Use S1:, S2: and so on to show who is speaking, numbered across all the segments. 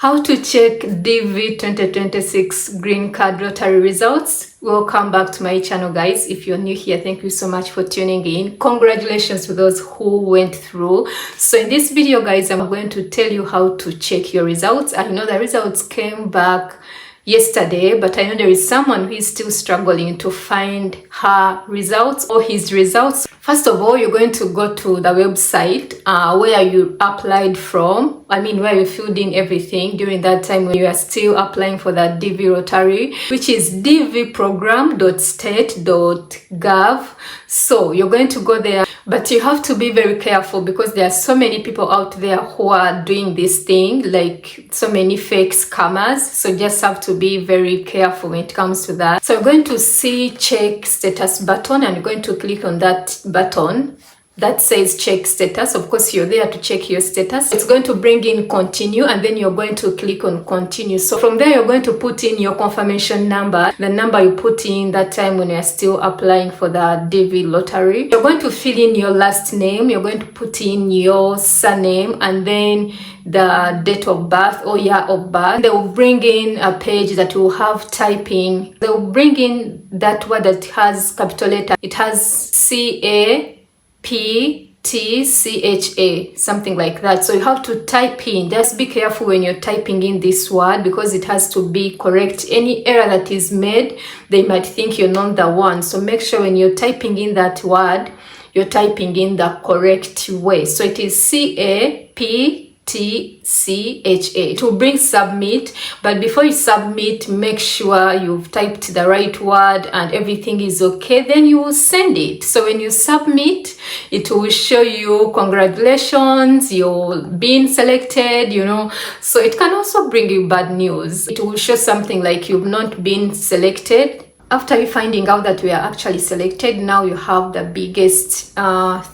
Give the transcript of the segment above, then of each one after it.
S1: How to check DV 2026 green card lottery results. Welcome back to my channel, guys. If you're new here, thank you so much for tuning in. Congratulations to those who went through. So in this video, guys, I'm going to tell you how to check your results. I know the results came back yesterday, but I know there is someone who is still struggling to find her results or his results. First of all, you're going to go to the website where you applied from. Where you filled in everything during that time when you are still applying for that DV lottery, which is dvprogram.state.gov. So you're going to go there, but you have to be very careful because there are so many people out there who are doing this thing, like so many fake scammers. So just have to be very careful when it comes to that. So you're going to see check status button, and you're going to click on that button that says check status. Of course, you're there to check your status. It's going to bring in continue, and then you're going to click on continue. So from there, you're going to put in your confirmation number, the number you put in that time when you're still applying for the DV lottery. You're going to fill in your last name. You're going to put in your surname and then the date of birth or year of birth. They will bring in a page that will have typing. They will bring in that word that has capital letter. It has CAPTCHA, something like that. So you have to type in. Just be careful when you're typing in this word because it has to be correct. Any error that is made, they might think you're not the one. So make sure when you're typing in that word, you're typing in the correct way. So it is CAPTCHA. To bring submit, but before you submit, make sure you've typed the right word and everything is okay. Then you will send it. So when you submit, it will show you congratulations, you're being selected, So it can also bring you bad news. It will show something like you've not been selected. After you finding out that we are actually selected, now you have the biggest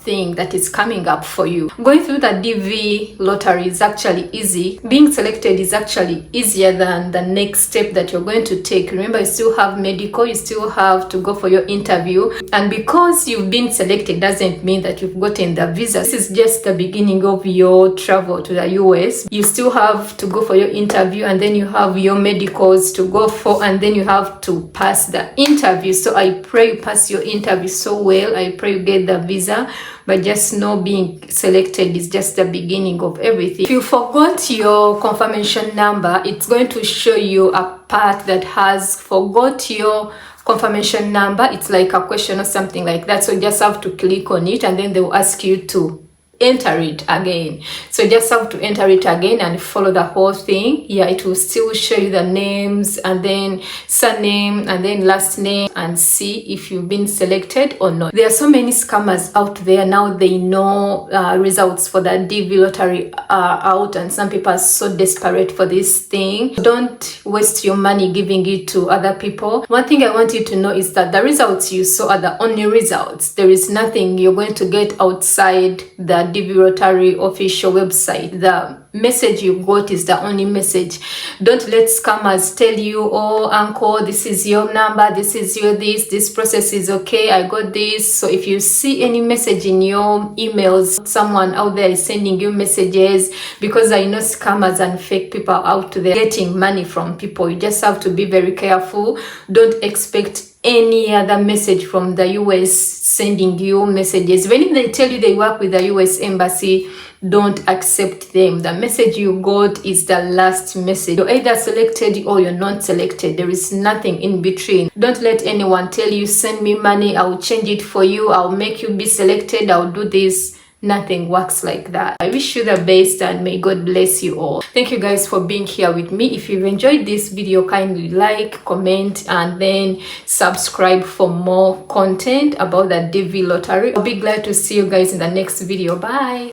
S1: thing that is coming up for you. Going through the DV lottery is actually easy. Being selected is actually easier than the next step that you're going to take. Remember, you still have medical, you still have to go for your interview. And because you've been selected doesn't mean that you've gotten the visa. This is just the beginning of your travel to the US. You still have to go for your interview, and then you have your medicals to go for, and then you have to pass the interview. So I pray you pass your interview so well. I pray you get the visa, but just know being selected is just the beginning of everything. If you forgot your confirmation number, it's going to show you a part that has forgot your confirmation number. It's like a question or something like that. So you just have to click on it, and then they will ask you to enter it again. So you just have to enter it again and follow the whole thing. It will still show you the names and then surname and then last name, and see if you've been selected or not. There are so many scammers out there now. They know results for the DV lottery are out, and some people are so desperate for this thing. Don't waste your money giving it to other people. One thing I want you to know is that the results you saw are the only results. There is nothing you're going to get outside the DV lottery official website. The message you got is the only message. Don't let scammers tell you, oh uncle, this is your number, this is your this process is okay, I got this. So if you see any message in your emails, someone out there is sending you messages, because I know scammers and fake people out there getting money from people. You just have to be very careful. Don't expect any other message from the US sending you messages. When they tell you they work with the US embassy, don't accept them. The message you got is the last message. You're either selected or you're not selected. There is nothing in between. Don't let anyone tell you, send me money, I'll change it for you, I'll make you be selected, I'll do this. Nothing works like that. I wish you the best, and may God bless you all. Thank you guys for being here with me. If you've enjoyed this video, kindly like, comment, and then subscribe for more content about the DV lottery. I'll be glad to see you guys in the next video. Bye.